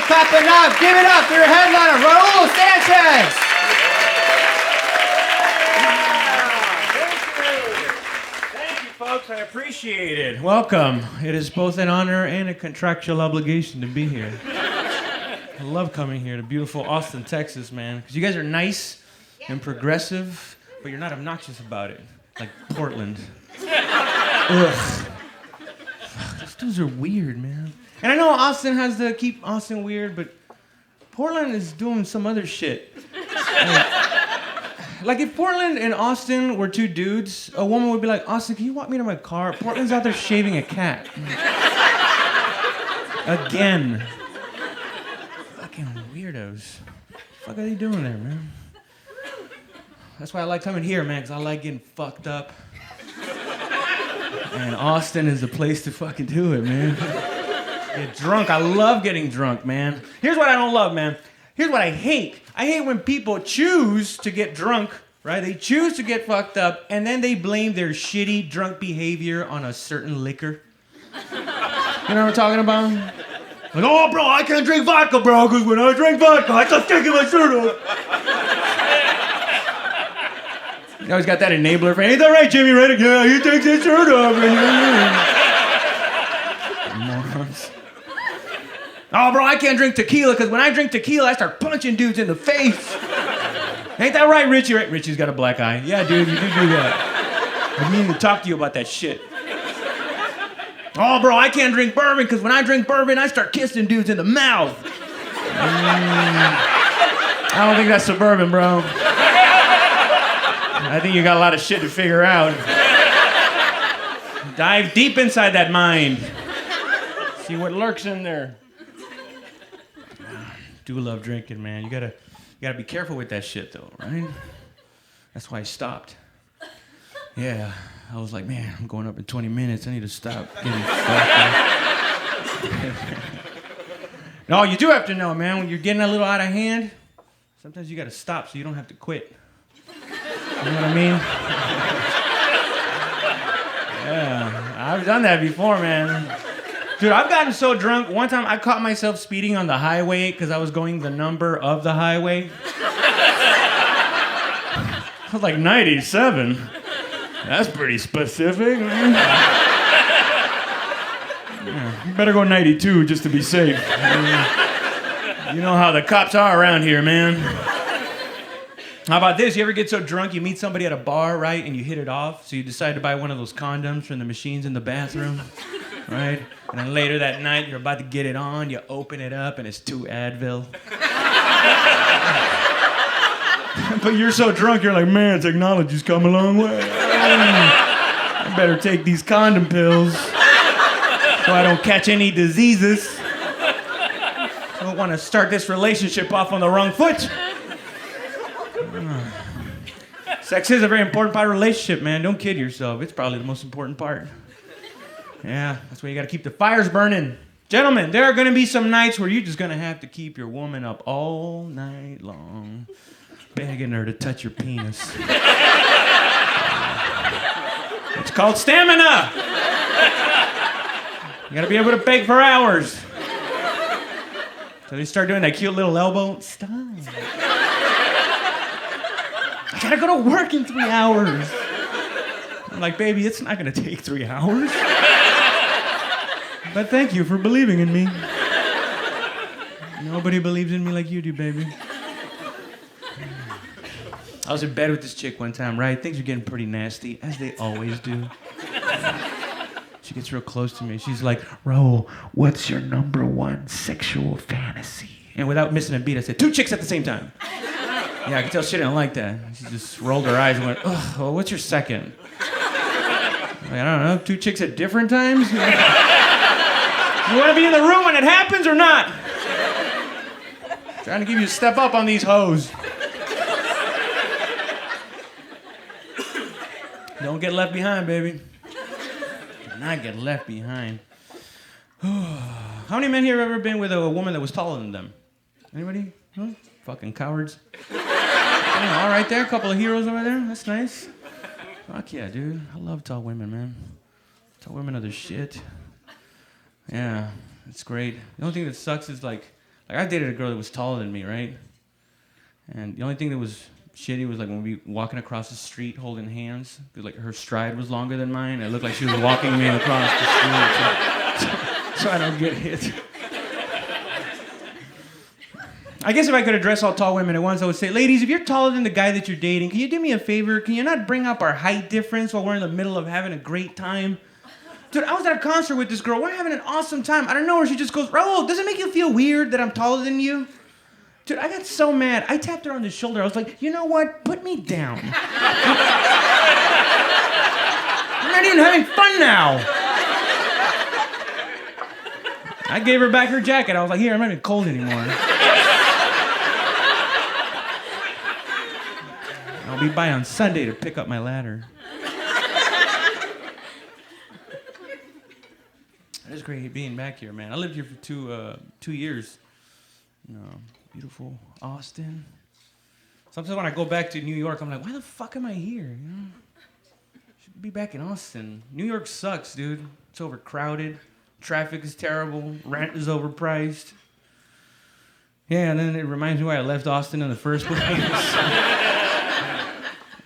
clapping up. Give it up for your headliner, Raul Sanchez. Thank you, folks. I appreciate it. Welcome. It is both an honor and a contractual obligation to be here. I love coming here to beautiful Austin, Texas, man. Because you guys are nice and progressive, but you're not obnoxious about it. Like Portland. Ugh. Those dudes are weird, man. And I know Austin has to keep Austin weird, but Portland is doing some other shit. Like if Portland and Austin were two dudes, a woman would be like, Austin, can you walk me to my car? Portland's out there shaving a cat. Again. Fucking weirdos. What the fuck are they doing there, man? That's why I like coming here, man, because I like getting fucked up. And Austin is the place to fucking do it, man. Get drunk. I love getting drunk, man. Here's what I don't love, man. Here's what I hate. I hate when people choose to get drunk, right? They choose to get fucked up, and then they blame their shitty drunk behavior on a certain liquor. You know what I'm talking about? Like, oh, bro, I can't drink vodka, bro, because when I drink vodka, I start taking my shirt off. You always got that enabler friend. Ain't that right, Jimmy Reddick? Yeah, he takes his shirt off. Morons. Oh, bro, I can't drink tequila because when I drink tequila, I start punching dudes in the face. Ain't that right, Richie? Richie's got a black eye. Yeah, dude, you do that. I mean to talk to you about that shit. Oh, bro, I can't drink bourbon because when I drink bourbon, I start kissing dudes in the mouth. I don't think that's suburban, bro. I think you got a lot of shit to figure out. Dive deep inside that mind. See what lurks in there. Do love drinking, man. You gotta be careful with that shit, though, right? That's why I stopped. Yeah, I was like, man, I'm going up in 20 minutes. I need to stop getting fucked up. No, you do have to know, man. When you're getting a little out of hand, sometimes you gotta stop so you don't have to quit. You know what I mean? Yeah, I've done that before, man. Dude, I've gotten so drunk. One time I caught myself speeding on the highway because I was going the number of the highway. I was like, 97? That's pretty specific, man. Yeah, you better go 92 just to be safe. You know how the cops are around here, man. How about this? You ever get so drunk you meet somebody at a bar, right, and you hit it off, so you decide to buy one of those condoms from the machines in the bathroom, right? And then later that night, you're about to get it on, you open it up, and it's 2 Advil. But you're so drunk, you're like, man, technology's come a long way. I better take these condom pills so I don't catch any diseases. I don't want to start this relationship off on the wrong foot. Sex is a very important part of a relationship, man. Don't kid yourself. It's probably the most important part. Yeah, that's why you gotta keep the fires burning. Gentlemen, there are gonna be some nights where you're just gonna have to keep your woman up all night long, begging her to touch your penis. It's called stamina. You gotta be able to beg for hours. So they start doing that cute little elbow. Stop. I gotta go to work in 3 hours. I'm like, baby, it's not gonna take 3 hours. But thank you for believing in me. Nobody believes in me like you do, baby. I was in bed with this chick one time, right? Things are getting pretty nasty, as they always do. She gets real close to me. She's like, Raul, what's your #1 sexual fantasy? And without missing a beat, I said, 2 chicks at the same time. Yeah, I could tell she didn't like that. She just rolled her eyes and went, ugh, well, what's your second? Like, I don't know, 2 chicks at different times? You want to be in the room when it happens or not? Trying to give you a step up on these hoes. Don't get left behind, baby. Do not get left behind. How many men here have ever been with a woman that was taller than them? Anybody? Huh? Fucking cowards. Yeah, all right there, a couple of heroes over there. That's nice. Fuck yeah, dude. I love tall women, man. Tall women are the shit. Yeah, it's great. The only thing that sucks is like Like, I dated a girl that was taller than me, right? And the only thing that was shitty was like when we were walking across the street holding hands, because like her stride was longer than mine. It looked like she was walking me across the street, so I don't get hit. I guess if I could address all tall women at once, I would say, ladies, if you're taller than the guy that you're dating, can you do me a favor? Can you not bring up our height difference while we're in the middle of having a great time? Dude, I was at a concert with this girl. We're having an awesome time. I don't know where she just goes, Raul, does it make you feel weird that I'm taller than you? Dude, I got so mad. I tapped her on the shoulder. I was like, you know what? Put me down. I'm not even having fun now. I gave her back her jacket. I was like, here, I'm not even cold anymore. I'll be by on Sunday to pick up my ladder. It's great being back here, man. I lived here for 2 years. Beautiful Austin. Sometimes when I go back to New York, I'm like, why the fuck am I here? Should be back in Austin. New York sucks, dude. It's overcrowded. Traffic is terrible. Rent is overpriced. Yeah, and then it reminds me why I left Austin in the first place.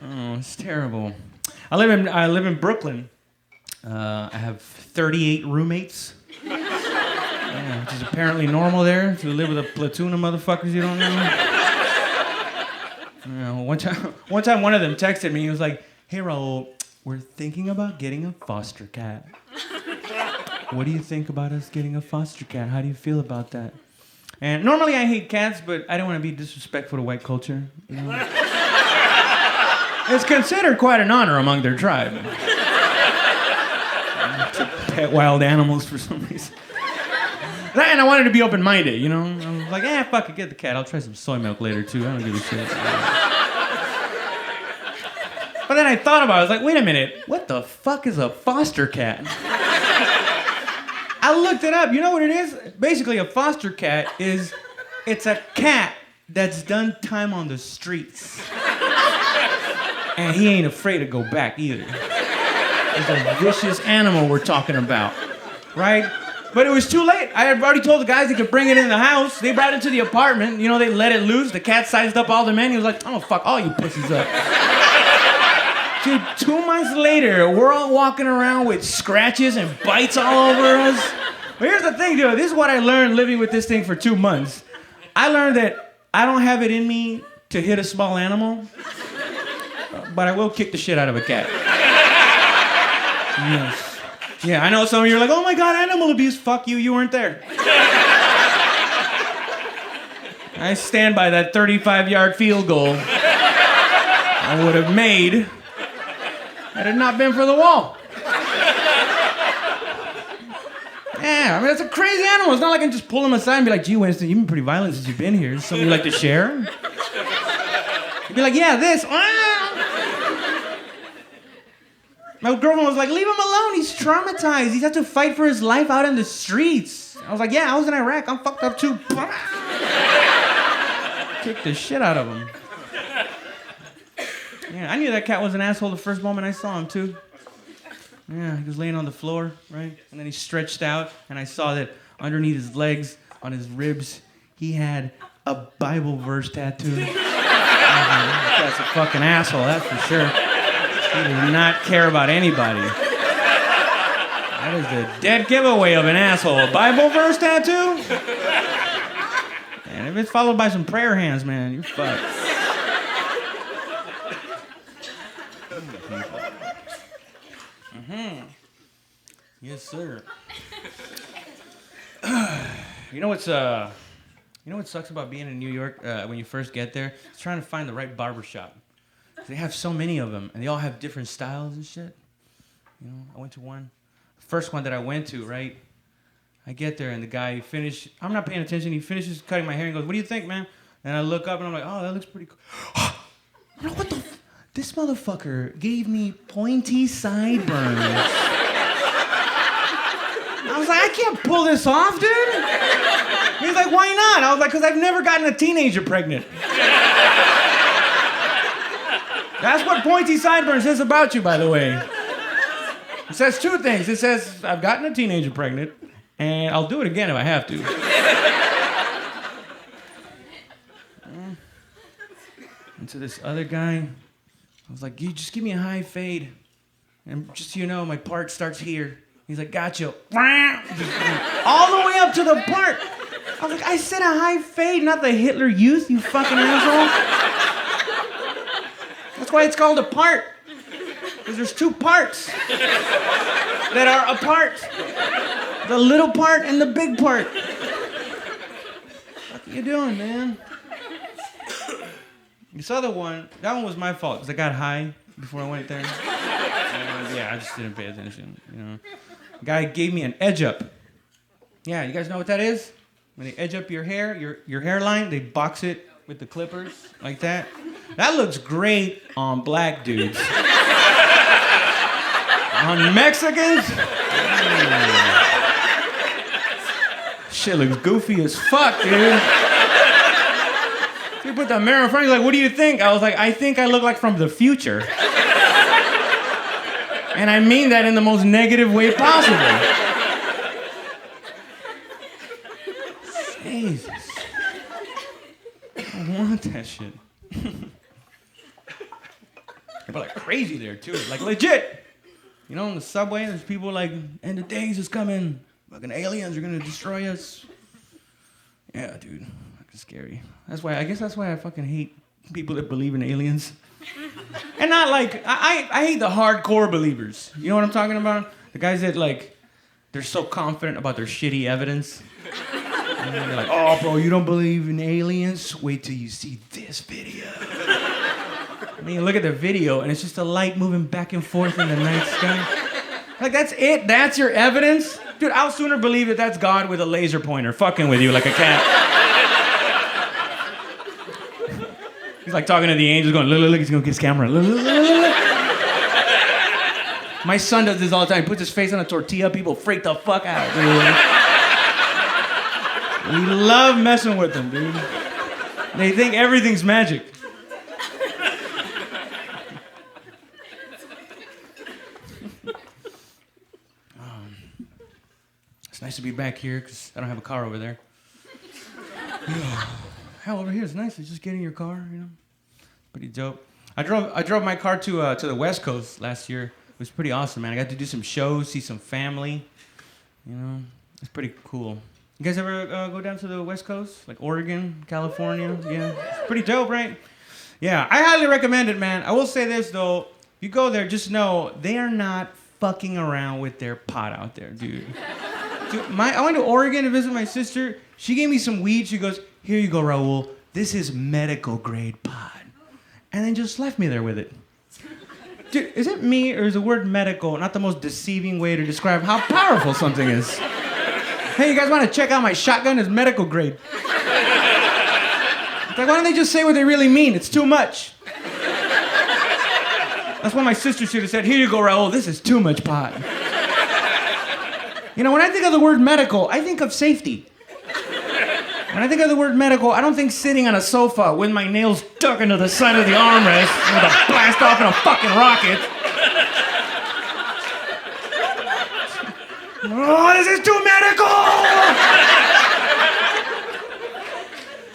Oh, it's terrible. I live in Brooklyn. I have 38 roommates. Yeah, which is apparently normal there, to live with a platoon of motherfuckers you don't know. One time one of them texted me. He was like, hey, Raul, we're thinking about getting a foster cat. What do you think about us getting a foster cat? How do you feel about that? And normally I hate cats, but I don't want to be disrespectful to white culture. You know? It's considered quite an honor among their tribe to pet wild animals for some reason. And I wanted to be open-minded, you know? I was like, fuck it, get the cat. I'll try some soy milk later, too. I don't give a shit. But then I thought about it. I was like, wait a minute. What the fuck is a foster cat? I looked it up. You know what it is? Basically, a foster cat it's a cat that's done time on the streets. And he ain't afraid to go back, either. It's a vicious animal we're talking about, right? But it was too late. I had already told the guys they could bring it in the house. They brought it to the apartment. You know, they let it loose. The cat sized up all the men. He was like, oh, fuck all you pussies up. Dude, 2 months later, we're all walking around with scratches and bites all over us. But here's the thing, dude. This is what I learned living with this thing for 2 months. I learned that I don't have it in me to hit a small animal, but I will kick the shit out of a cat. Yes. Yeah, I know some of you are like, oh my God, animal abuse. Fuck you, you weren't there. I stand by that 35-yard field goal I would have made had it not been for the wall. Yeah, I mean, it's a crazy animal. It's not like I can just pull him aside and be like, gee, Winston, you've been pretty violent since you've been here. Is something you'd like to share? You'd be like, yeah, this. My girlfriend was like, leave him alone. He's traumatized. He's had to fight for his life out in the streets. I was like, yeah, I was in Iraq. I'm fucked up too. Kicked the shit out of him. Yeah, I knew that cat was an asshole the first moment I saw him, too. Yeah, he was laying on the floor, right? And then he stretched out, and I saw that underneath his legs, on his ribs, he had a Bible verse tattoo. That's a fucking asshole, that's for sure. He does not care about anybody. That is the dead giveaway of an asshole. A Bible verse tattoo? And if it's followed by some prayer hands, man, you're fucked. Yes, sir. You know what sucks about being in New York when you first get there? It's trying to find the right barbershop. They have so many of them, and they all have different styles and shit. You know, I went to one. First one that I went to, right? I get there, and the guy I'm not paying attention. He finishes cutting my hair and goes, what do you think, man? And I look up, and I'm like, oh, that looks pretty cool. You know, what the this motherfucker gave me pointy sideburns. I was like, I can't pull this off, dude. He's like, why not? I was like, because I've never gotten a teenager pregnant. That's what pointy sideburns says about you, by the way. It says two things. It says, I've gotten a teenager pregnant, and I'll do it again if I have to. to this other guy. I was like, you just give me a high fade. And just so you know, my part starts here. He's like, gotcha. All the way up to the part. I was like, I said a high fade, not the Hitler Youth, you fucking asshole. That's why it's called a part. Because there's two parts that are apart. The little part and the big part. What are you doing, man? This other one, that one was my fault, because I got high before I went there. Yeah, I just didn't pay attention, you know. Guy gave me an edge up. Yeah, you guys know what that is? When they edge up your hair, your hairline, they box it with the clippers, like that. That looks great on black dudes. On Mexicans? Shit looks goofy as fuck, dude. You put the mirror in front of you, like, what do you think? I was like, I think I look like from the future. And I mean that in the most negative way possible. Jesus. I want that shit. People are like crazy there, too. Like, legit. You know, in the subway, there's people like, end of days is coming. Fucking aliens are gonna destroy us. Yeah, dude. Fucking scary. I guess that's why I fucking hate people that believe in aliens. And not like, I hate the hardcore believers. You know what I'm talking about? The guys that like, they're so confident about their shitty evidence. And they're like, oh, bro, you don't believe in aliens? Wait till you see this video. I mean, look at the video, and it's just a light moving back and forth in the night sky. Like, that's it? That's your evidence? Dude, I'll sooner believe that that's God with a laser pointer fucking with you like a cat. He's like talking to the angels going, look, he's gonna get his camera. Look. My son does this all the time. He puts his face on a tortilla, people freak the fuck out, dude. We love messing with them, dude. They think everything's magic. It's nice to be back here because I don't have a car over there. Hell, over here is nice. It's just getting your car, you know. Pretty dope. I drove my car to the West Coast last year. It was pretty awesome, man. I got to do some shows, see some family. You know, it's pretty cool. You guys ever go down to the West Coast, like Oregon, California? Yeah, it's pretty dope, right? Yeah, I highly recommend it, man. I will say this though: if you go there, just know they are not fucking around with their pot out there, dude. Dude, I went to Oregon to visit my sister. She gave me some weed. She goes, "Here you go, Raul. This is medical grade pot," and then just left me there with it. Dude, is it me or is the word medical not the most deceiving way to describe how powerful something is? Hey, you guys want to check out my shotgun? It's medical grade. It's like, why don't they just say what they really mean? It's too much. That's why my sister should have said, "Here you go, Raul. This is too much pot." You know, when I think of the word medical, I think of safety. When I think of the word medical, I don't think sitting on a sofa with my nails stuck into the side of the armrest with a blast off in a fucking rocket. Oh, this is too medical!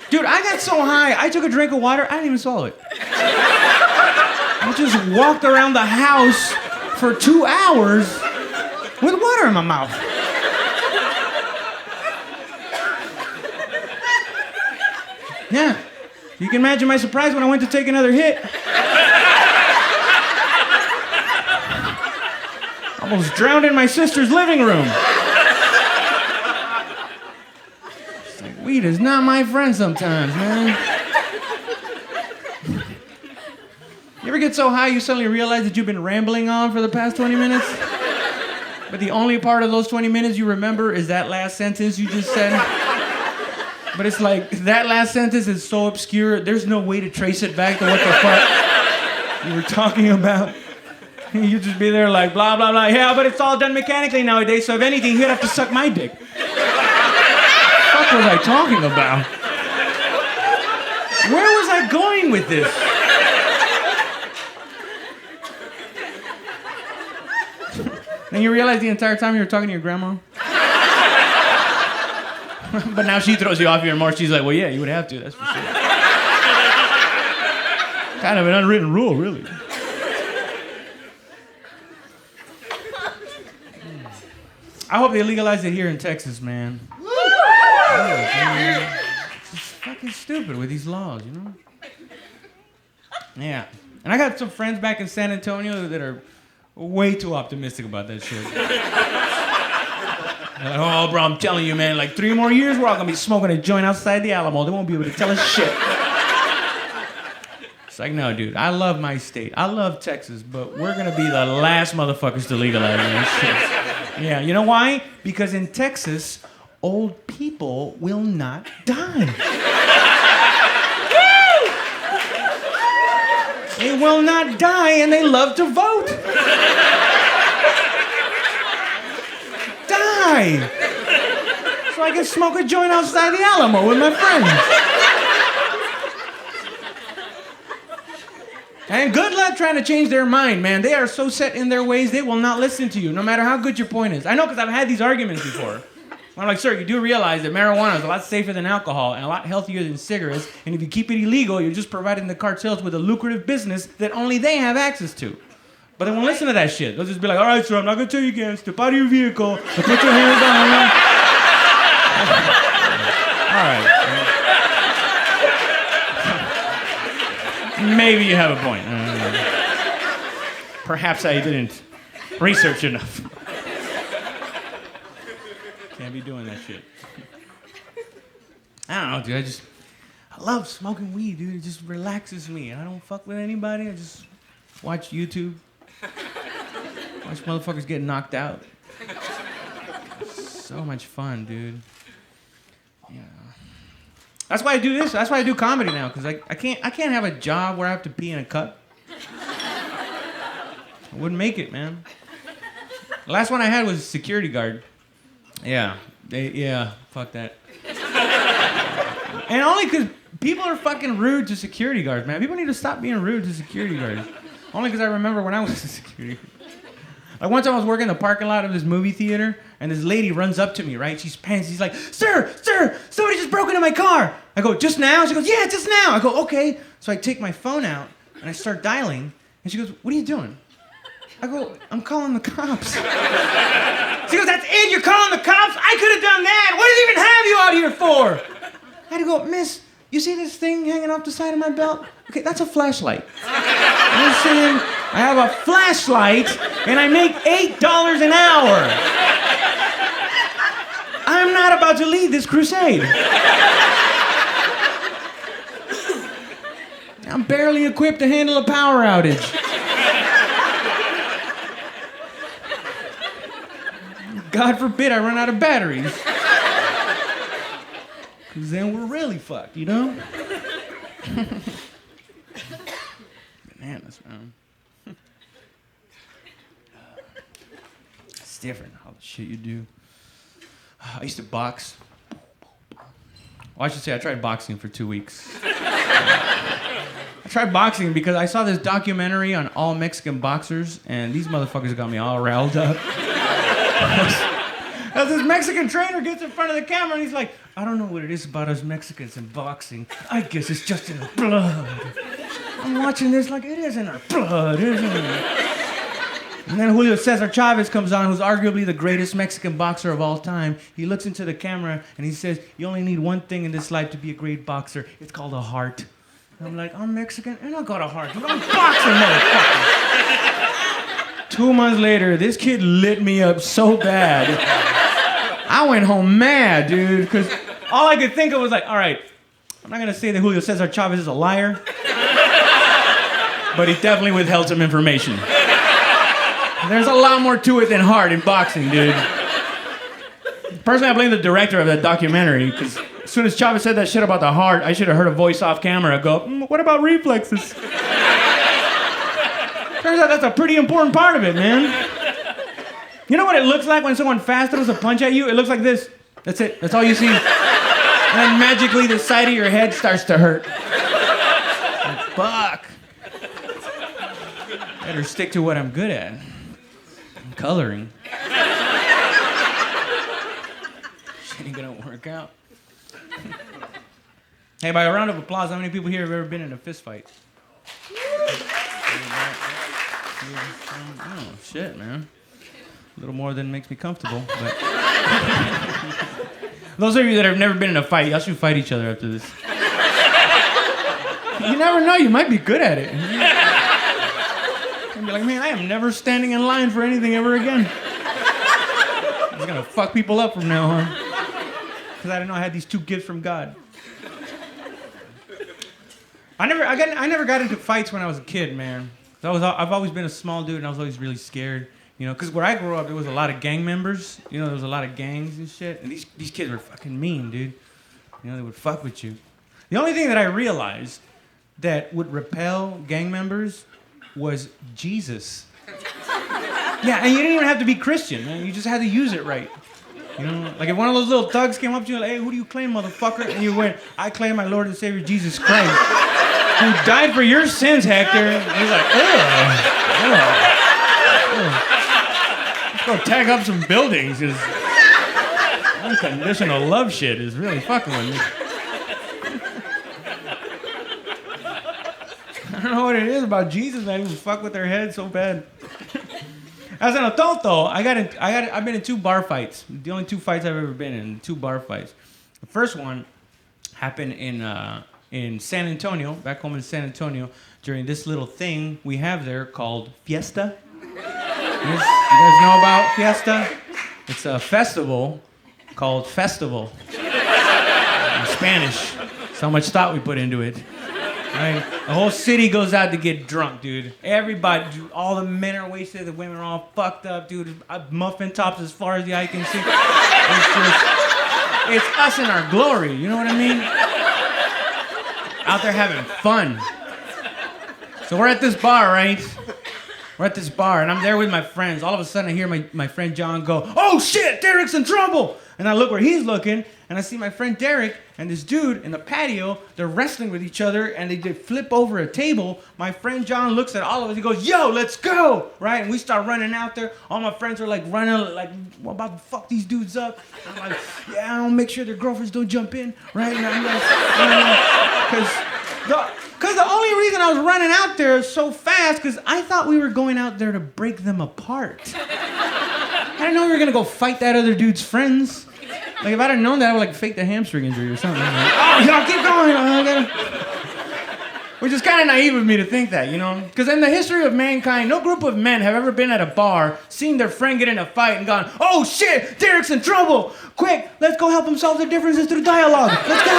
Dude, I got so high, I took a drink of water, I didn't even swallow it. I just walked around the house for 2 hours with water in my mouth. Yeah. You can imagine my surprise when I went to take another hit. Almost drowned in my sister's living room. It's like, weed is not my friend sometimes, man. You ever get so high you suddenly realize that you've been rambling on for the past 20 minutes? But the only part of those 20 minutes you remember is that last sentence you just said? But it's like, that last sentence is so obscure, there's no way to trace it back to what the fuck you were talking about. You'd just be there like, blah, blah, blah. Yeah, but it's all done mechanically nowadays, so if anything, you'd have to suck my dick. What the fuck was I talking about? Where was I going with this? And you realize the entire time you were talking to your grandma? But now she throws you off even more. She's like, well, yeah, you would have to, that's for sure. kind of an unwritten rule, really. I hope they legalize it here in Texas, man. Yeah, it's just fucking stupid with these laws, you know? Yeah. And I got some friends back in San Antonio that are way too optimistic about that shit. They're like, oh, bro, I'm telling you, man, like 3 more years, we're all gonna be smoking a joint outside the Alamo. They won't be able to tell us shit. It's like, no, dude, I love my state. I love Texas, but we're gonna be the last motherfuckers to legalize this shit. Yeah, you know why? Because in Texas, old people will not die. They will not die, and they love to vote. Die! So I can smoke a joint outside the Alamo with my friends. And good luck trying to change their mind, man. They are so set in their ways, they will not listen to you, no matter how good your point is. I know, because I've had these arguments before. I'm like, sir, you do realize that marijuana is a lot safer than alcohol and a lot healthier than cigarettes, and if you keep it illegal, you're just providing the cartels with a lucrative business that only they have access to. But they won't listen to that shit. They'll just be like, all right, sir, I'm not going to tell you again. Step out of your vehicle. Put your hands down. All right. Maybe you have a point. Perhaps I didn't research enough. Can't be doing that shit. I don't know, dude. I love smoking weed, dude. It just relaxes me. I don't fuck with anybody. I just watch YouTube. Watch motherfuckers get knocked out. So much fun, dude. Yeah. That's why I do this. That's why I do comedy now, because I can't have a job where I have to pee in a cup. I wouldn't make it, man. The last one I had was security guard. Yeah. Fuck that. And only because people are fucking rude to security guards, man. People need to stop being rude to security guards. Only because I remember when I was a security guard. Like one time I was working in the parking lot of this movie theater, and this lady runs up to me, right? She's pants. She's like, sir, somebody just broke into my car. I go, just now? She goes, yeah, just now. I go, okay. So I take my phone out, and I start dialing, and she goes, what are you doing? I go, I'm calling the cops. She goes, that's it? You're calling the cops? I could have done that. What did they even have you out here for? I had to go, miss, you see this thing hanging off the side of my belt? Okay, that's a flashlight. I'm saying I have a flashlight and I make $8 an hour. I'm not about to lead this crusade. I'm barely equipped to handle a power outage. God forbid I run out of batteries. Because then we're really fucked, you know? Bananas, man. It's different, all the shit you do. I used to box. Well, I should say I tried boxing for 2 weeks. I tried boxing because I saw this documentary on all Mexican boxers, and these motherfuckers got me all riled up. As this Mexican trainer gets in front of the camera and he's like, I don't know what it is about us Mexicans and boxing. I guess it's just in our blood. I'm watching this like it is in our blood, isn't it? And then Julio Cesar Chavez comes on, who's arguably the greatest Mexican boxer of all time. He looks into the camera and he says, you only need one thing in this life to be a great boxer. It's called a heart. And I'm like, I'm Mexican and I got a heart. Dude, I'm boxing, motherfucker. 2 months later, this kid lit me up so bad. I went home mad, dude, because all I could think of was like, all right, I'm not going to say that Julio Cesar Chavez is a liar, but he definitely withheld some information. There's a lot more to it than heart in boxing, dude. Personally, I blame the director of that documentary, because as soon as Chavez said that shit about the heart, I should have heard a voice off camera go, what about reflexes? Turns out that's a pretty important part of it, man. You know what it looks like when someone fast throws a punch at you? It looks like this. That's it. That's all you see. And then magically the side of your head starts to hurt. Like, fuck. Better stick to what I'm good at. Coloring. Shit ain't gonna work out. Hey, by a round of applause, how many people here have ever been in a fist fight? Oh, shit, man. A little more than makes me comfortable, but... Those of you that have never been in a fight, y'all should fight each other after this. You never know, you might be good at it. You'll be like, man, I am never standing in line for anything ever again. I'm just gonna fuck people up from now on. Because I didn't know I had these two gifts from God. I never got into fights when I was a kid, man. I've always been a small dude, and I was always really scared. You know, because where I grew up, there was a lot of gang members. You know, there was a lot of gangs and shit. And these kids were fucking mean, dude. You know, they would fuck with you. The only thing that I realized that would repel gang members was Jesus. Yeah, and you didn't even have to be Christian, man. You just had to use it right. You know, like if one of those little thugs came up to you like, hey, who do you claim, motherfucker? And you went, I claim my Lord and Savior Jesus Christ, who died for your sins, Hector. And he's like, ugh. Let's go tag up some buildings, because unconditional love shit is really fucking with me. I don't know what it is about Jesus, man. He would fuck with their head so bad. As an adult, though, I've been in 2 bar fights. The only 2 fights I've ever been in, 2 bar fights. The first one happened in San Antonio, back home in San Antonio, during this little thing we have there called Fiesta. You guys know about Fiesta? It's a festival called Festival. In Spanish. So much thought we put into it. Right? The whole city goes out to get drunk, dude. Everybody, dude, all the men are wasted, the women are all fucked up, dude. Muffin tops as far as the eye can see. It's us in our glory, you know what I mean? Out there having fun. So we're at this bar, right? We're at this bar, and I'm there with my friends. All of a sudden, I hear my friend John go, oh shit, Derek's in trouble! And I look where he's looking, and I see my friend Derek and this dude in the patio. They're wrestling with each other, and they flip over a table. My friend John looks at all of us. He goes, yo, let's go! Right? And we start running out there. All my friends are like running, like, we're about to fuck these dudes up. And I'm like, yeah, I don't make sure their girlfriends don't jump in. Right? And I'm like, because the only reason I was running out there so fast, because I thought we were going out there to break them apart. I didn't know we were going to go fight that other dude's friends. Like, if I'd have known that, I would, like, fake the hamstring injury or something. Like, oh, y'all keep going. Which is kind of naive of me to think that, you know? Because in the history of mankind, no group of men have ever been at a bar, seen their friend get in a fight, and gone, oh, shit, Derek's in trouble. Quick, let's go help him solve their differences through dialogue. Let's go.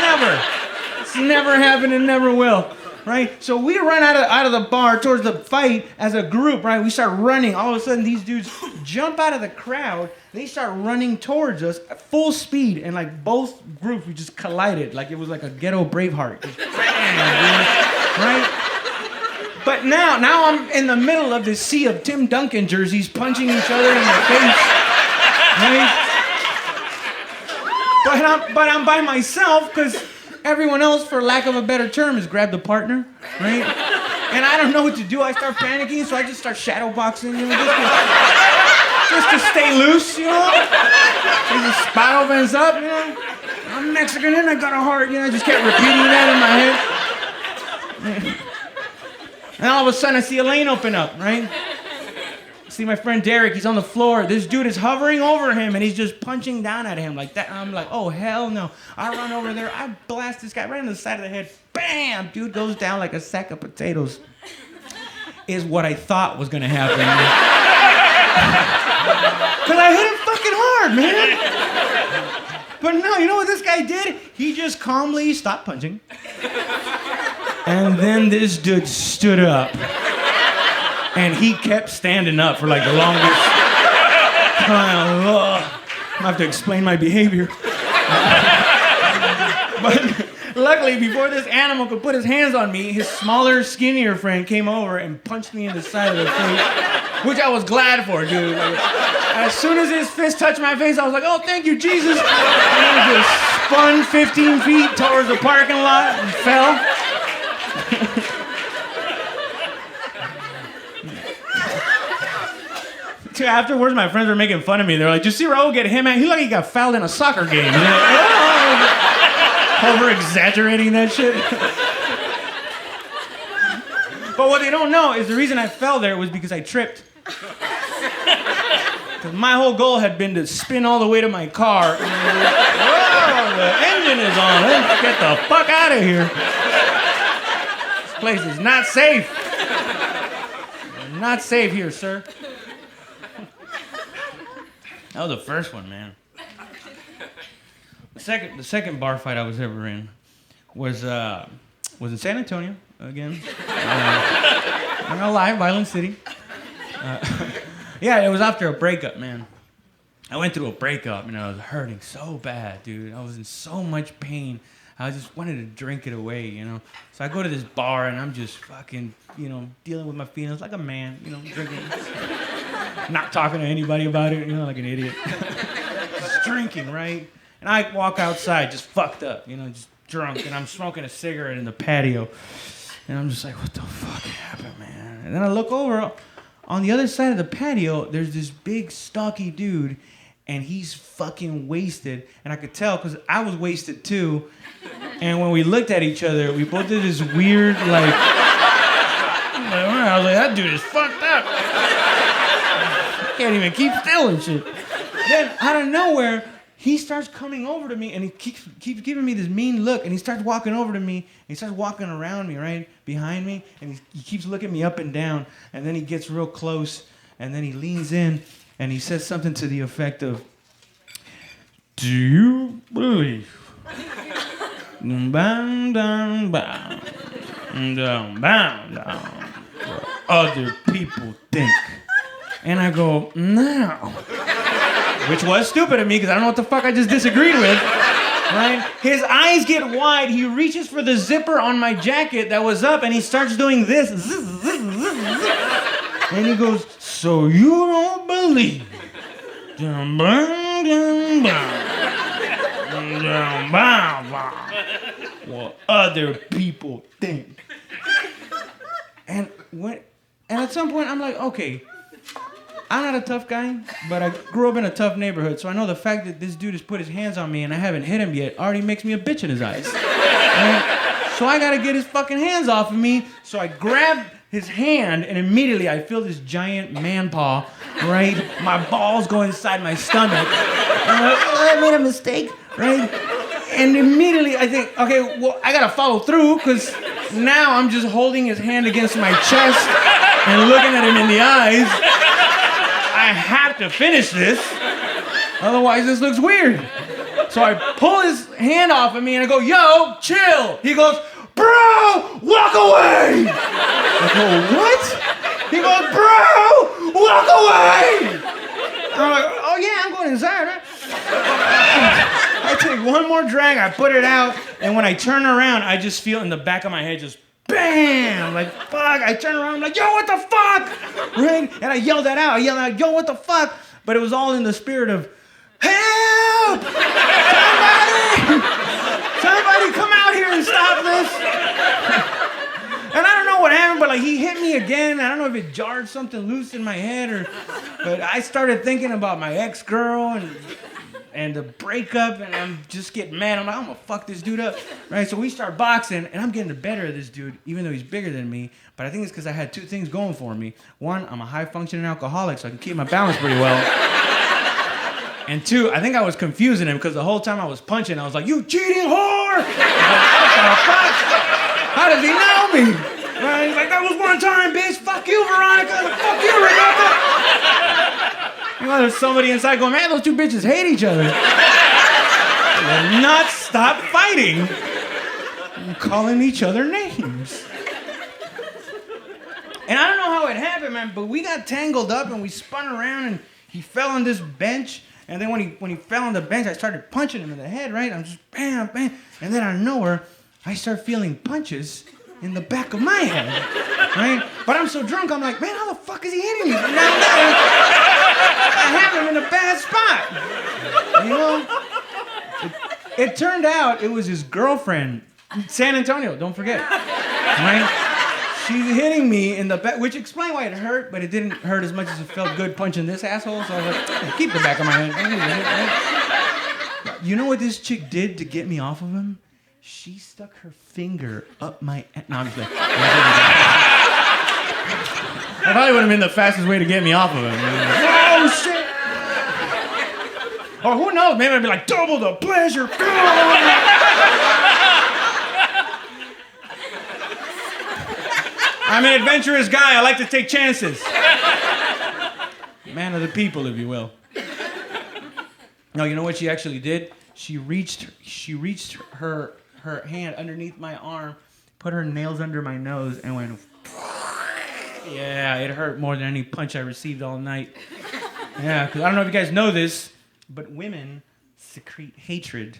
Never. It's never happened and never will. Right? So we run out of the bar towards the fight as a group, right? We start running. All of a sudden, these dudes jump out of the crowd. They start running towards us at full speed. And, like, both groups, we just collided. Like, it was like a ghetto Braveheart. Just right? But now I'm in the middle of this sea of Tim Duncan jerseys punching each other in the face. Right? But I'm by myself because... everyone else, for lack of a better term, has grabbed a partner, right? And I don't know what to do. I start panicking, so I just start shadow boxing, you know, just to stay loose, you know? The spot opens up, you know? I'm Mexican and I got a heart, you know? I just kept repeating that in my head. And all of a sudden, I see a lane open up, right? See my friend Derek, he's on the floor. This dude is hovering over him, and he's just punching down at him like that. I'm like, oh, hell no. I run over there. I blast this guy right in the side of the head. Bam! Dude goes down like a sack of potatoes. Is what I thought was going to happen. Because I hit him fucking hard, man. But no, you know what this guy did? He just calmly stopped punching. And then this dude stood up. And he kept standing up for like the longest time. I have to explain my behavior. But luckily, before this animal could put his hands on me, his smaller, skinnier friend came over and punched me in the side of the face, which I was glad for, dude. Like, as soon as his fist touched my face, I was like, oh, thank you, Jesus. And I just spun 15 feet towards the parking lot and fell. Afterwards, my friends were making fun of me. They're like, "Did you see Raul get him at? He like he got fouled in a soccer game." You know? Over exaggerating that shit. But what they don't know is the reason I fell there was because I tripped. Because my whole goal had been to spin all the way to my car. And whoa, the engine is on. Let's get the fuck out of here. This place is not safe. Not safe here, sir. That was the first one, man. The second bar fight I was ever in was in San Antonio again. I'm gonna lie, Violent City. Yeah, it was after a breakup, man. I went through a breakup and I was hurting so bad, dude. I was in so much pain. I just wanted to drink it away, you know. So I go to this bar and I'm just fucking, you know, dealing with my feelings like a man, you know, drinking. Not talking to anybody about it, you know, like an idiot. Just drinking, right? And I walk outside just fucked up, you know, just drunk. And I'm smoking a cigarette in the patio. And I'm just like, what the fuck happened, man? And then I look over. On the other side of the patio, there's this big, stocky dude, and he's fucking wasted. And I could tell because I was wasted too. And when we looked at each other, we both did this weird, like, I was like, that dude is fucked up. Can't even keep still and shit. Then, out of nowhere, he starts coming over to me, and he keeps giving me this mean look, and he starts walking over to me, and he starts walking around me, right, behind me, and he keeps looking me up and down, and then he gets real close, and then he leans in, and he says something to the effect of, do you believe? Bow, down, bow, down, bow, down, other people think. And I go, no. Which was stupid of me because I don't know what the fuck I just disagreed with, right? His eyes get wide. He reaches for the zipper on my jacket that was up and he starts doing this. And he goes, so you don't believe? What other people think. And at some point I'm like, okay, I'm not a tough guy, but I grew up in a tough neighborhood, so I know the fact that this dude has put his hands on me and I haven't hit him yet already makes me a bitch in his eyes. Right? So I gotta get his fucking hands off of me, so I grab his hand and immediately I feel this giant man paw, right? My balls go inside my stomach. And I'm like, oh, I made a mistake, right? And immediately I think, okay, well, I gotta follow through, because now I'm just holding his hand against my chest and looking at him in the eyes. I have to finish this, otherwise this looks weird. So I pull his hand off of me and I go, yo, chill. He goes, bro, walk away. I go, what? He goes, bro, walk away. I'm like, oh yeah, I'm going inside. I take one more drag, I put it out, and when I turn around, I just feel in the back of my head just bam! Like, fuck! I turn around, I'm like, yo, what the fuck? Right? And I yelled that out. I yelled out, yo, what the fuck? But it was all in the spirit of, help! Somebody come out here and stop this! And I don't know what happened, but like he hit me again. I don't know if it jarred something loose in my head but I started thinking about my ex-girl and the breakup, and I'm just getting mad. I'm like, I'm gonna fuck this dude up, right? So we start boxing, and I'm getting the better of this dude, even though he's bigger than me. But I think it's because I had two things going for me. One, I'm a high-functioning alcoholic, so I can keep my balance pretty well. And two, I think I was confusing him, because the whole time I was punching, I was like, you cheating whore! Like, what the fuck? How does he know me? Right? He's like, that was one time, bitch. Fuck you, Veronica. Fuck you, Rebecca. You know, there's somebody inside going, man, those two bitches hate each other. They'll not stop fighting and calling each other names. And I don't know how it happened, man, but we got tangled up and we spun around and he fell on this bench. And then when he fell on the bench, I started punching him in the head, right? I'm just bam, bam. And then out of nowhere, I start feeling punches in the back of my head, right? But I'm so drunk, I'm like, man, how the fuck is he hitting me? And now I have him in a bad spot, you know? It turned out it was his girlfriend, San Antonio, don't forget, right? She's hitting me in the back, which explained why it hurt, but it didn't hurt as much as it felt good punching this asshole, so I was like, hey, keep the back of my head. You know what this chick did to get me off of him? She stuck her finger up my... No, I'm just kidding. That probably would have been the fastest way to get me off of him. Oh, shit. Or who knows, maybe I'd be like, double the pleasure. I'm an adventurous guy. I like to take chances. Man of the people, if you will. No, you know what she actually did? She reached her hand underneath my arm, put her nails under my nose, and went. Yeah, it hurt more than any punch I received all night. Yeah, because I don't know if you guys know this, but women secrete hatred.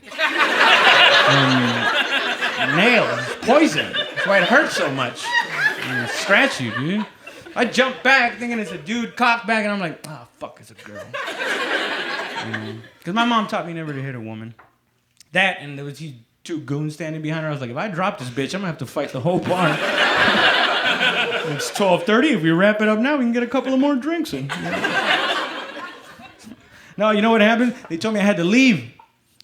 Nails, poison. That's why it hurts so much. And scratch you, dude. I jumped back thinking it's a dude, cocked back, and I'm like, oh, fuck, it's a girl. Because my mom taught me never to hit a woman. That, and there was these two goons standing behind her. I was like, if I drop this bitch, I'm going to have to fight the whole bar. It's 12:30. If we wrap it up now, we can get a couple of more drinks in. No, you know what happened? They told me I had to leave.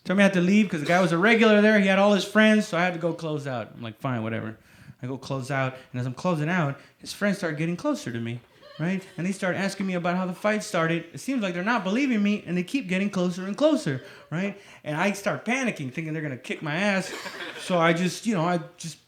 Because the guy was a regular there. He had all his friends, so I had to go close out. I'm like, fine, whatever. I go close out, and as I'm closing out, his friends start getting closer to me, right? And they start asking me about how the fight started. It seems like they're not believing me, and they keep getting closer and closer, right? And I start panicking, thinking they're gonna kick my ass. So I just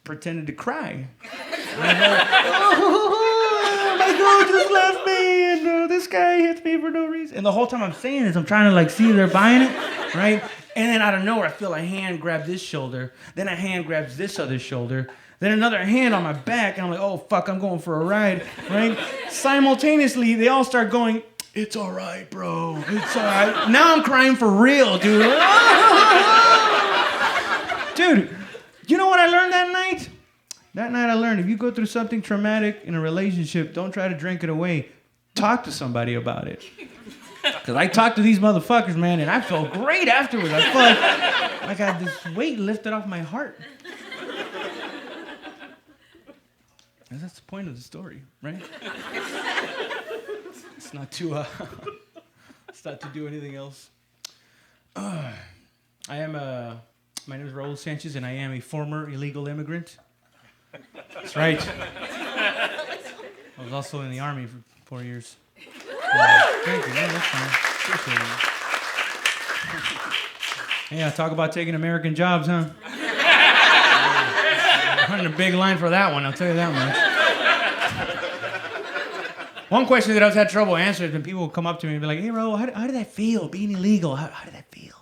pretended to cry. And I'm like, oh, my girl just left me, and this guy hits me for no reason. And the whole time I'm saying this, I'm trying to like see if they're buying it, right? And then out of nowhere, I feel a hand grab this shoulder, then a hand grabs this other shoulder, then another hand on my back, and I'm like, oh, fuck, I'm going for a ride, right? Simultaneously, they all start going, it's all right, bro, it's all right. Now I'm crying for real, dude. Dude, you know what I learned that night? That night I learned if you go through something traumatic in a relationship, don't try to drink it away. Talk to somebody about it. Because I talked to these motherfuckers, man, and I felt great afterwards. I felt like I had this weight lifted off my heart. And that's the point of the story, right? It's not to do anything else. My name is Raul Sanchez, and I am a former illegal immigrant. That's right. I was also in the Army for 4 years. Thank you. Yeah, that's fine. Appreciate it. Yeah, talk about taking American jobs, huh? Running a big line for that one, I'll tell you that much. One question that I was had trouble answering is when people would come up to me and be like, hey, Ro, how did that feel, being illegal? How did that feel?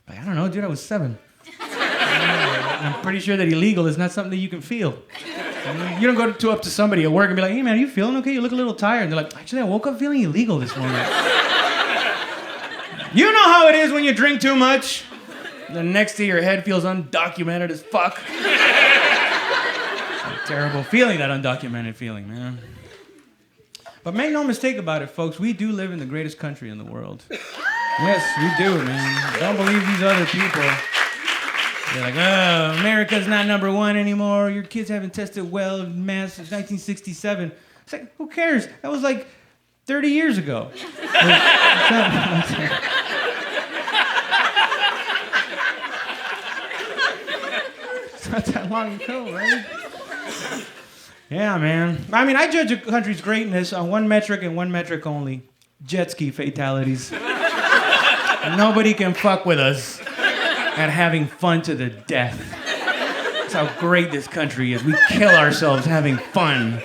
Like, I don't know, dude, I was 7. I'm pretty sure that illegal is not something that you can feel. You don't go up to somebody at work and be like, hey, man, are you feeling okay? You look a little tired. And they're like, actually, I woke up feeling illegal this morning. You know how it is when you drink too much? The next day, your head feels undocumented as fuck. It's a terrible feeling, that undocumented feeling, man. But make no mistake about it, folks. We do live in the greatest country in the world. Yes, we do, man. Don't believe these other people. They're like, oh, America's not number one anymore. Your kids haven't tested well in math since 1967. It's like, who cares? That was like 30 years ago. It's not that long ago, right? Yeah, man. I mean, I judge a country's greatness on one metric and one metric only. Jet ski fatalities. Nobody can fuck with us at having fun to the death. That's how great this country is. We kill ourselves having fun.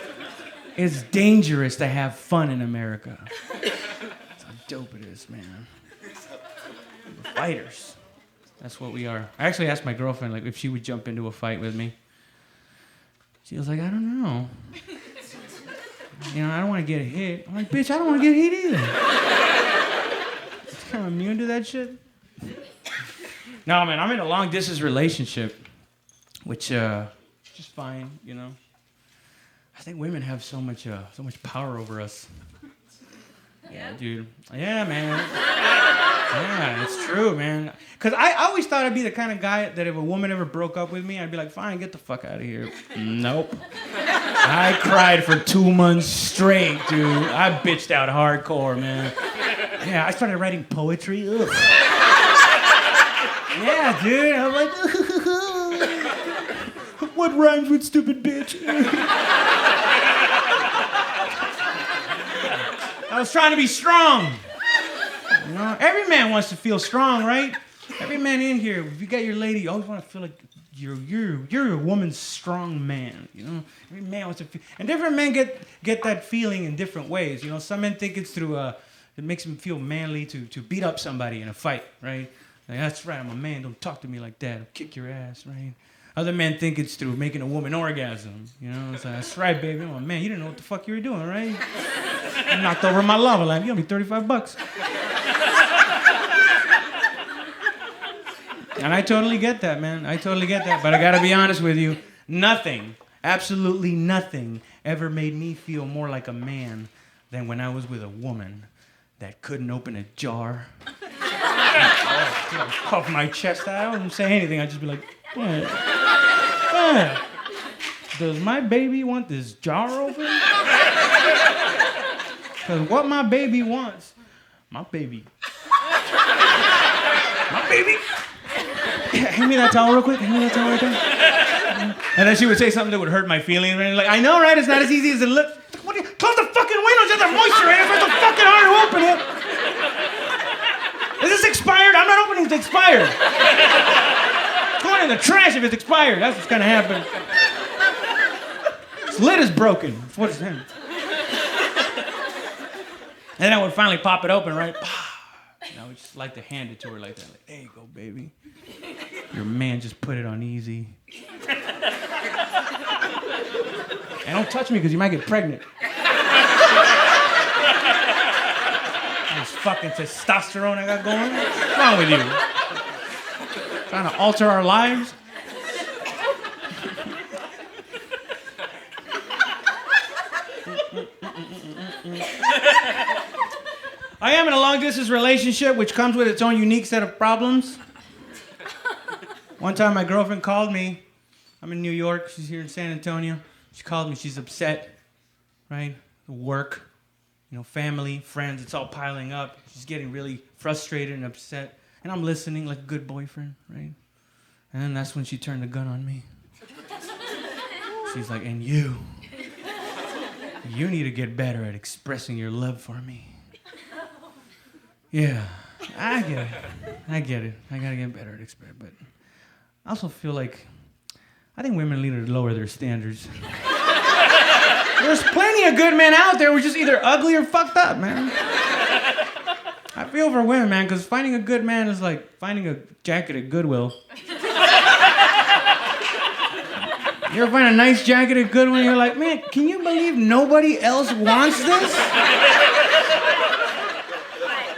It's dangerous to have fun in America. That's how dope it is, man. We're fighters. That's what we are. I actually asked my girlfriend if she would jump into a fight with me. She was like, I don't know. You know, I don't want to get hit. I'm like, bitch, I don't want to get hit either. I'm immune to that shit. No, man, I'm in a long-distance relationship, which is just fine, you know. I think women have so much power over us. Yeah, dude. Yeah, man. Yeah, it's true, man. Because I always thought I'd be the kind of guy that if a woman ever broke up with me, I'd be like, fine, get the fuck out of here. Nope. I cried for 2 months straight, dude. I bitched out hardcore, man. Yeah, I started writing poetry. Ugh. Yeah, dude. I'm like, what rhymes with stupid bitch? was trying to be strong. You know, every man wants to feel strong, right? Every man in here, if you got your lady, you always want to feel like you're a woman's strong man. You know, every man wants to feel, and different men get that feeling in different ways. You know, some men think it's through it makes them feel manly to beat up somebody in a fight, right? Like, that's right, I'm a man. Don't talk to me like that. I'll kick your ass, right? Other men think it's through making a woman orgasm. You know, it's like, that's right, baby. I'm a man. You didn't know what the fuck you were doing, right? You knocked over my lava lamp. You owe me $35. And I totally get that, man. I totally get that. But I gotta be honest with you, nothing, absolutely nothing, ever made me feel more like a man than when I was with a woman that couldn't open a jar. Puff my chest out. I wouldn't say anything. I'd just be like, does my baby want this jar open? Because what my baby wants, my baby. Hand me that towel real quick. Hand me that towel right there. And then she would say something that would hurt my feelings. And like, I know, right? It's not as easy as it looks. What do you, close the fucking windows. There's a moisture in it. It's so fucking hard to open it. Is this expired? I'm not opening it. It's expired. It's going in the trash if it's expired. That's what's gonna happen. This lid is broken. That's what it's in. And then I would finally pop it open, right? And I would just like to hand it to her like that. Like, there you go, baby. Your man just put it on easy. And don't touch me because you might get pregnant. This fucking testosterone I got going. What's wrong with you? Trying to alter our lives? I am in a long-distance relationship, which comes with its own unique set of problems. One time, my girlfriend called me. I'm in New York. She's here in San Antonio. She called me. She's upset, right? Work, you know, family, friends. It's all piling up. She's getting really frustrated and upset. And I'm listening like a good boyfriend, right? And then that's when she turned the gun on me. She's like, and you need to get better at expressing your love for me. Yeah, I get it. I gotta get better at expressing, but I also feel like I think women need to lower their standards. There's plenty of good men out there who are just either ugly or fucked up, man. I feel for women, man, because finding a good man is like finding a jacket at Goodwill. You ever find a nice jacket at Goodwill and you're like, man, can you believe nobody else wants this?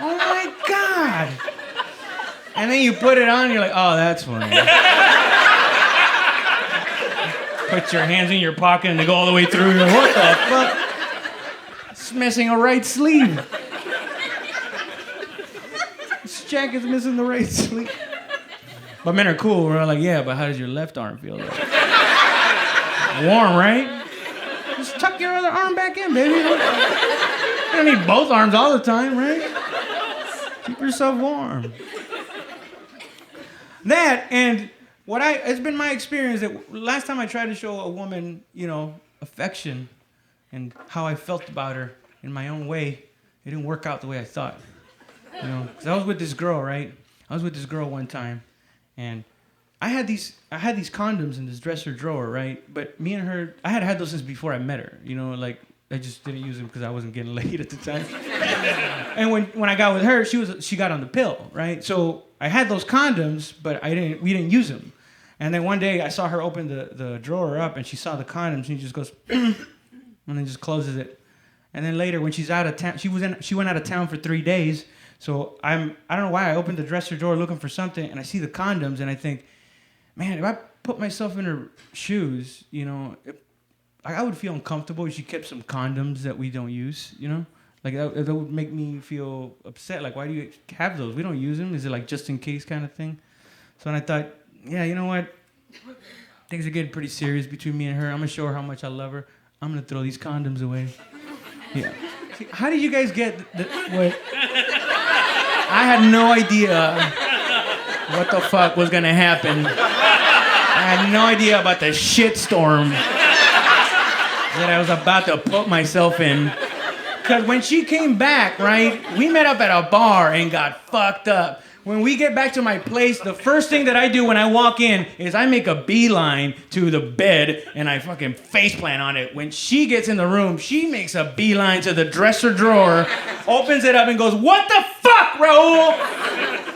Oh my God. And then you put it on and you're like, oh, that's funny. Put your hands in your pocket and they go all the way through. You're like, what the fuck? It's missing a right sleeve. This jacket's missing the right sleeve. But men are cool. We're all like, yeah, but how does your left arm feel? Like? Warm, right? Just tuck your other arm back in, baby. You don't need both arms all the time, right? Keep yourself warm. That, and it's been my experience that last time I tried to show a woman, you know, affection and how I felt about her in my own way, it didn't work out the way I thought. You know, 'cause I was with this girl, right? I was with this girl one time, and I had these condoms in this dresser drawer, right? But me and her, I had those since before I met her. You know, like I just didn't use them because I wasn't getting laid at the time. And when I got with her, she got on the pill, right? So I had those condoms, but we didn't use them. And then one day I saw her open the drawer up, and she saw the condoms, and she just goes, and then just closes it. And then later, when she's out of town, she went out of town for 3 days. So I don't know why I opened the dresser drawer looking for something, and I see the condoms, and I think, man, if I put myself in her shoes, you know, I would feel uncomfortable if she kept some condoms that we don't use, you know? Like, that would make me feel upset. Like, why do you have those? We don't use them. Is it like just in case kind of thing? So then I thought, yeah, you know what? Things are getting pretty serious between me and her. I'm going to show her how much I love her. I'm going to throw these condoms away. Yeah. See, how did you guys get what? I had no idea what the fuck was going to happen. I had no idea about the shitstorm that I was about to put myself in Because when she came back, right, we met up at a bar and got fucked up. When we get back to my place, the first thing that I do when I walk in is I make a beeline to the bed and I fucking faceplant on it. When she gets in the room, she makes a beeline to the dresser drawer, opens it up and goes, "What the fuck, Raul?"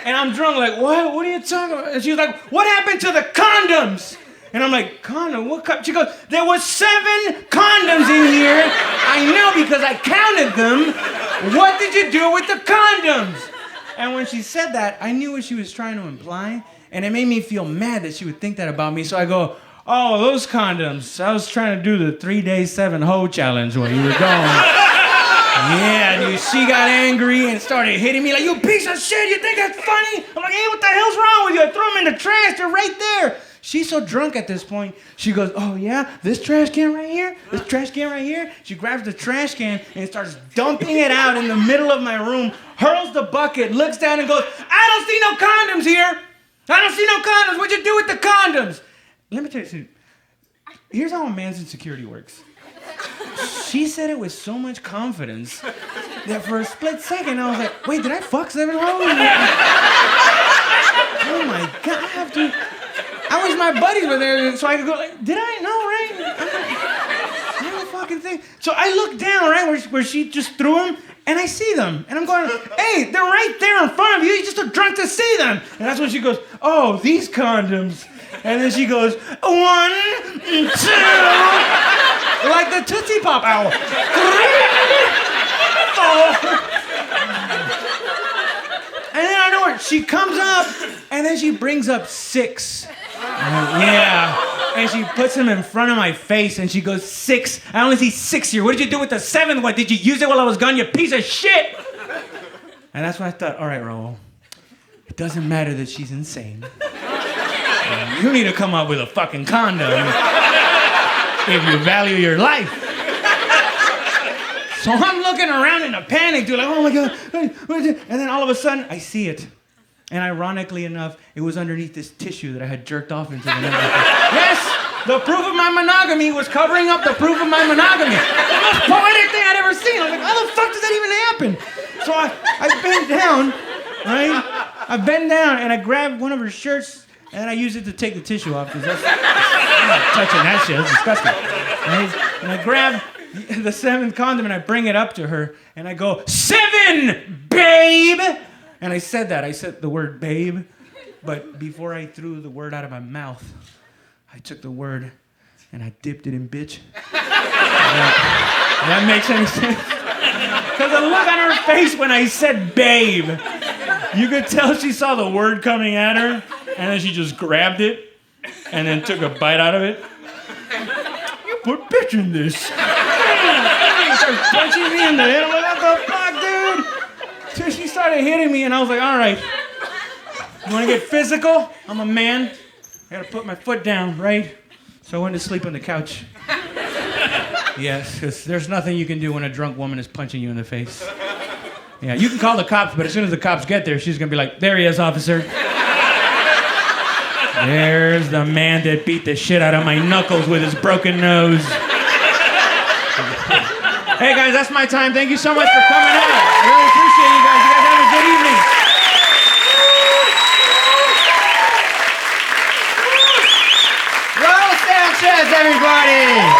And I'm drunk, like, "What? What are you talking about?" And she's like, "What happened to the condoms?" And I'm like, "Condom? What?" She goes, "There was 7 condoms in here. I know because I counted them. What did you do with the condoms?" And when she said that, I knew what she was trying to imply, and it made me feel mad that she would think that about me. So I go, "Oh, those condoms. I was trying to do the 3-day 7 hoe challenge when you were going." Yeah, dude, she got angry and started hitting me like, "You piece of shit, you think that's funny?" I'm like, "Hey, what the hell's wrong with you? I throw them in the trash, they're right there." She's so drunk at this point, she goes, "Oh yeah, this trash can right here, this trash can right here." She grabs the trash can and starts dumping it out in the middle of my room, hurls the bucket, looks down and goes, "I don't see no condoms here. I don't see no condoms. What'd you do with the condoms?" Let me tell you something. Here's how a man's insecurity works. She said it with so much confidence that for a split second I was like, "Wait, did I fuck 7 hoes?" Oh my God, I wish my buddies were there so I could go like, "Did I? No, right? I don't fucking think." So I look down, right, where she just threw them, and I see them. And I'm going, "Hey, they're right there in front of you. You're just too drunk to see them." And that's when she goes, "Oh, these condoms." And then she goes, 1, 2, like the Tootsie Pop owl. 3, 4. And then I know her. She comes up, and then she brings up 6. Yeah. And she puts them in front of my face, and she goes, 6. I only see 6 here. What did you do with the 7th one? Did you use it while I was gone, you piece of shit? And that's when I thought, all right, Raul, it doesn't matter that she's insane. You need to come up with a fucking condom if you value your life. So I'm looking around in a panic, dude, like, "Oh my God." And then all of a sudden, I see it. And ironically enough, it was underneath this tissue that I had jerked off into the middle. Yes! The proof of my monogamy was covering up the proof of my monogamy. The most poetic thing I'd ever seen. I was like, how the fuck does that even happen? So I bend down, right? I bend down and I grab one of her shirts and then I use it to take the tissue off because I'm not touching that shit. That's disgusting. And I grab the 7th condom and I bring it up to her and I go, 7, babe! And I said the word babe, but before I threw the word out of my mouth, I took the word and I dipped it in bitch. That makes any sense? Because the look on her face when I said babe, you could tell she saw the word coming at her, and then she just grabbed it and then took a bite out of it. "You put bitch in this." She started punching me in the head. I'm like, "What the fuck, dude?" So she started hitting me, and I was like, "All right, you want to get physical? I'm a man. I got to put my foot down, right?" So I went to sleep on the couch. Yes, because there's nothing you can do when a drunk woman is punching you in the face. Yeah, you can call the cops, but as soon as the cops get there, she's going to be like, "There he is, officer. There's the man that beat the shit out of my knuckles with his broken nose." Hey, guys, that's my time. Thank you so much for coming out. I really appreciate you guys. You guys have a good evening. Roll Sanchez, everybody.